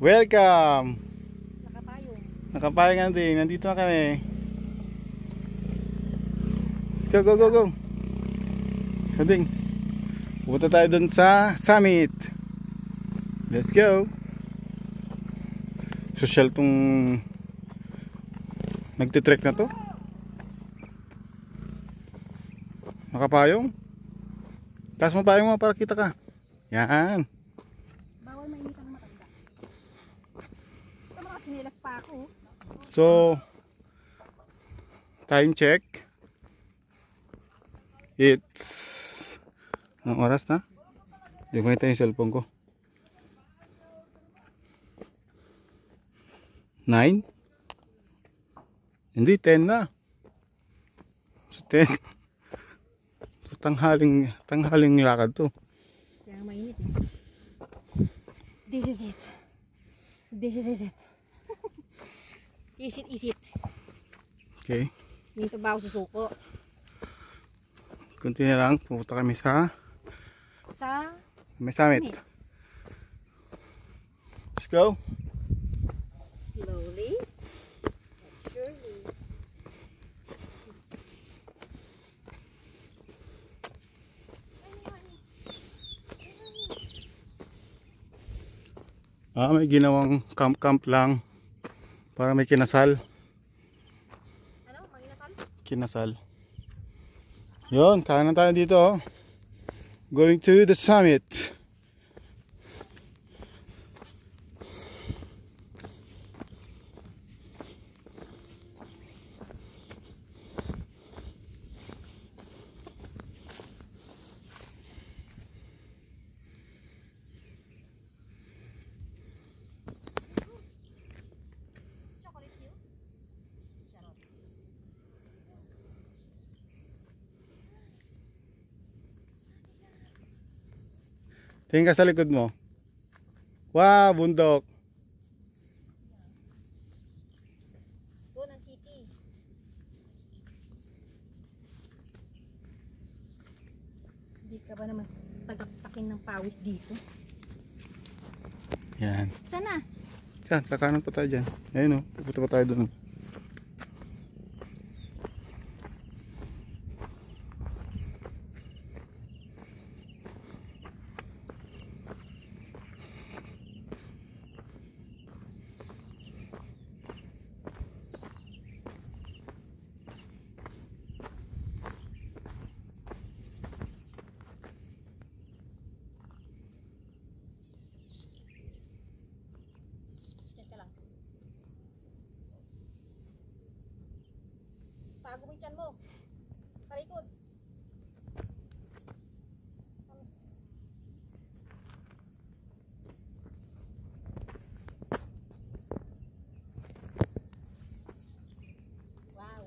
Welcome! Nakapayong. Nakapayang nga din. Nandito na kami. Let's go, go, go, go! Sanding. Pupunta tayo dun sa summit. Let's go! Social tong nagtitrek na to. Nakapayong. Taas mo payong mo para kita ka. Yan. Bawal mainit ang matanda. Ito mga sinilas pa ako. So, time check. It's anong oras na? Hindi ko makita yung cellphone ko. 9? Hindi, 10 na. So 10. So tanghaling lakad to. Kaya mainit eh. This is it. This is it. Is it. Okay. Dito ba ako susuko? Kunti na lang, pupunta kami sa may summit. Let's go. Slowly. Surely. May ginawang camp lang para may kinasal. Ano? Manginasal? Kinasal. Yun, kanan tayo dito. Oh. Going to the summit. Tingin ka sa likod mo. Wow, bundok. Doon ang city. Hindi ka ba naman tagaktakin ng pawis dito? Yan. Sana? Yan, kakanan pa tayo dyan. Ayun o, pupunta pa tayo doon. Tago mo yung tiyan mo. Talikod. Wow.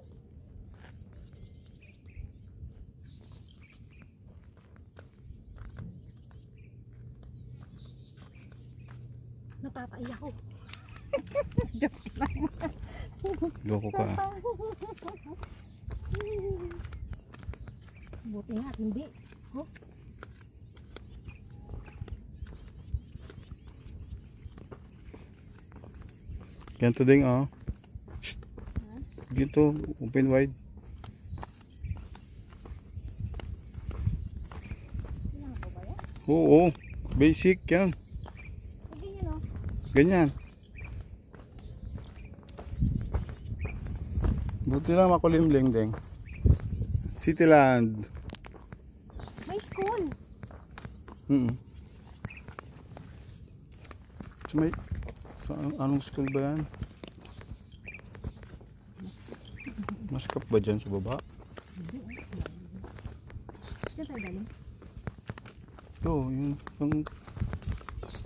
Napapaiyak ko. Joke lang. Loko ka. Buti nga, hindi. Oh. Ganito din oh. Ganito, open wide. Kailangan ko ba yan? Oo, basic yan. Hindi yun oh. Ganyan. Buti lang makulimling din. Cityland. May school. So may, anong school ba yan? Maskap ba dyan sa baba? Diyan tayo galing. Ito, yung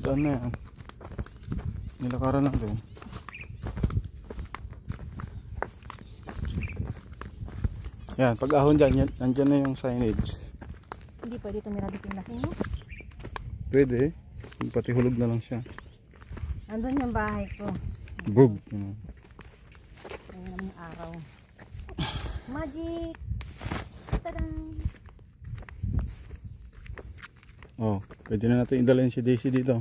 daan na yan. Nilakaran natin. Yan, pag ahon dyan, nandyan na yung signage. Hindi pwede tumira dito yung lasing mo. Pwede, pati hulog na lang siya. Andun yung bahay ko. Bug. Ayun naman yung araw. Magic! Tadang! Oh, pwede na natin idalhin si Daisy dito.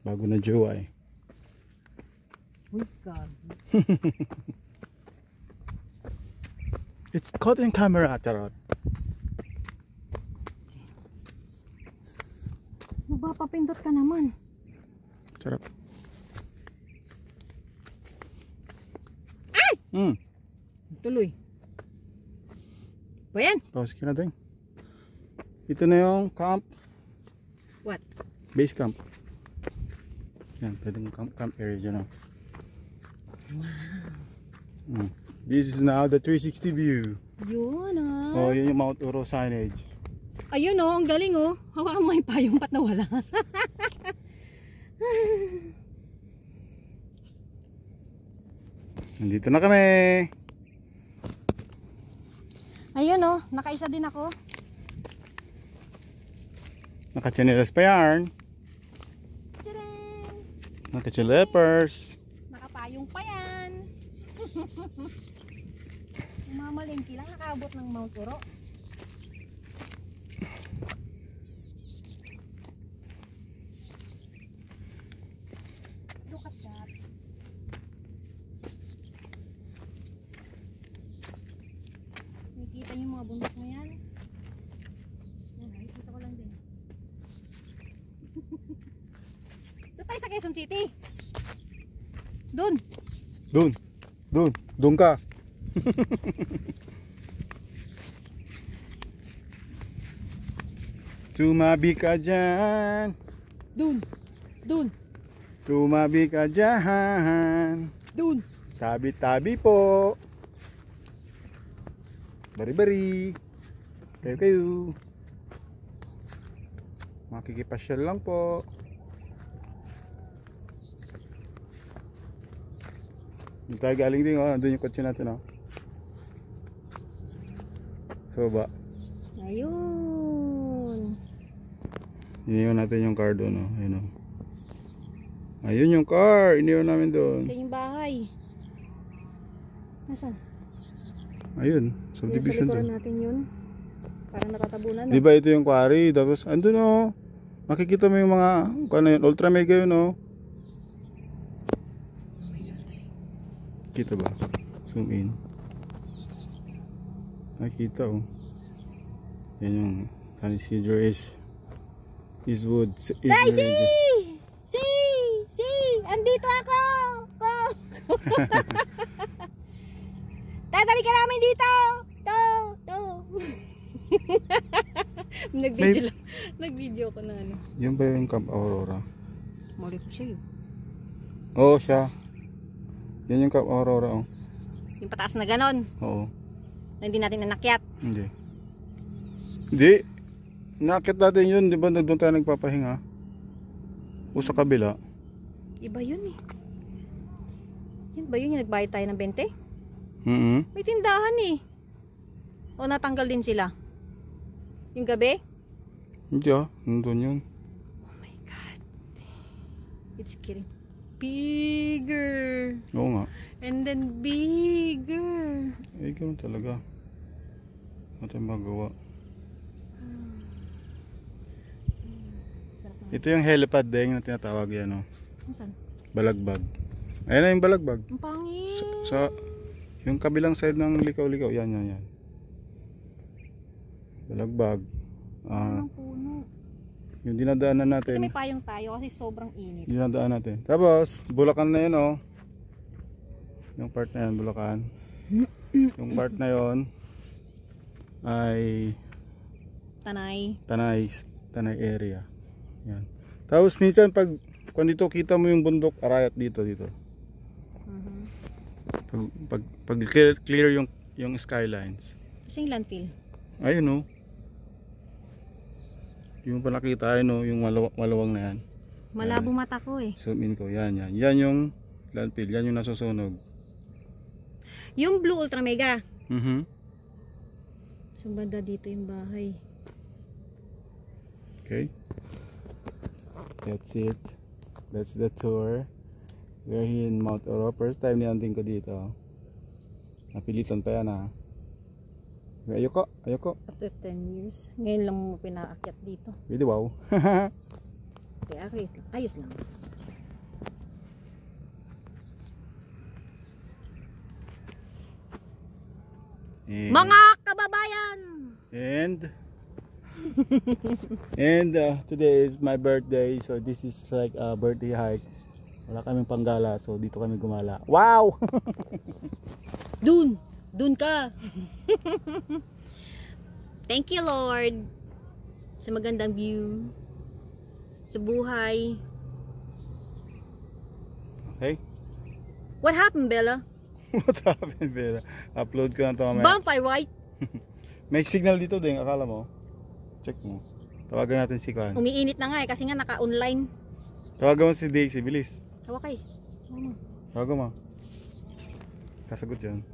Bago na jowa eh. Uy, God. It's caught in camera, charot. Papapindot ka naman. Sarap. Ay! Hmm. Tuloy. Ba yan? Pause ka natin. Ito na yung camp. What? Base camp. Yan, pwedeng camp area dyan. Oh. Hmm. This is now the 360 view. Yun ah. Oh, yun yung Mount Oro signage. Ayun oh, ang galing oh. Hawakan mo yung payong, ba't nawala? Nandito na kami. Ayun oh, nakaisa din ako. Naka-chanelas pa yarn. Tadang! Naka-chalepers. Nakapayong pa yan. Mamalingki lang, nakaabot ng Mount Oro. Look at that. Nakikita niyo yung mga bundok na yan? Yan, nakikita ko lang din. Doon tayo sa Quezon City. Doon. Doon ka. Tumabi ka dyan. Doon. Tumabi ka dyan. Doon. Tabi-tabi po. Bari-bari. Kayo. Makikipasyal lang po. Doon tayo galing din, oh. Doon yung kotse natin, oh. So ba? Ayun. Iniwan natin yung car doon, oh. Ayun, oh. Ayun yung car. Iniwan namin doon. Sa yung bahay. Nasaan? Ayun. Yung sa Subdivision likuran doon. natin yun. Parang natatabunan. Di ba ito yung quarry? Tapos, andun, oh. Makikita mo yung mga, ano yun, ultra mega yun, oh. Kita ba? Zoom in. Nakita, oh. Yan yung San Isidro Eastwood. Tay, see! Andito ako! Tatali ka namin dito! To! Nag-video ko na ano. Yan ba yung Camp Aurora? Mali ko siya yun. Oo, siya. Yan yung Camp Aurora, oh. Yung pataas na ganon. Oo. Na hindi natin nanakyat. Hindi. Nakit natin yun, di ba? Doon tayo nagpapahinga. O sa kabila. Iba yun eh. Yun ba yun yung nagbayad tayo ng 20? May tindahan eh. O natanggal din sila? Yung gabi? Hindi ah, nandun yun. Oh my God. It's getting bigger. Oo nga. And then bigger. Eh, ganun talaga. Natin magawa. Sarap na. Ito yung helipad deng na tinatawag yan, oh. Saan? Balagbag. Ayan na yung balagbag. Ang pangit. Sa yung kabilang side ng likaw-likaw. Yan. Balagbag. Ang puno. Yung dinadaanan Ito natin. may payong tayo kasi sobrang init. Dinadaan natin. Tapos, Bulacan na yun, oh. Yung part na yan, Bulacan. Yung part na yun ay Tanay. Tanay area. Yan. Tapos minsan pag dito kita mo yung bundok, Arayat dito. Pag clear yung skylines. Kasi yung landfill. Ayun, oh. Yung pa nakita, ayun, oh, yung malawang na yan. Malabo mata ko eh. Zoom in ko. Yan. Yan yung landfill. Yan yung nasusunog. Yung Blue Ultra Mega. Sa banda dito yung bahay. Okay. That's it. That's the tour. We're here in Mount Oro. First time niyanting ko dito. Napilitan pa yan, ha. Ayoko. After 10 years. Ngayon lang mo pinaakyat dito. Really wow. Kaya ayos lang. Mga kababayan! And today is my birthday, so this is like a birthday hike. Wala kaming panggala, so dito kami gumala. Wow! Dun ka! Thank you, Lord, sa magandang view, sa buhay. Okay? What happened, Bella? What happened, Bella? Upload ko na ito mamaya. Vampire white? May signal dito din, akala mo? Check mo. Tawagan natin si Kwan. Umiinit na nga eh, kasi nga naka-online. Tawagan mo si Daisy, bilis. Hawak kay. Tawagan mo. Kasagot yan.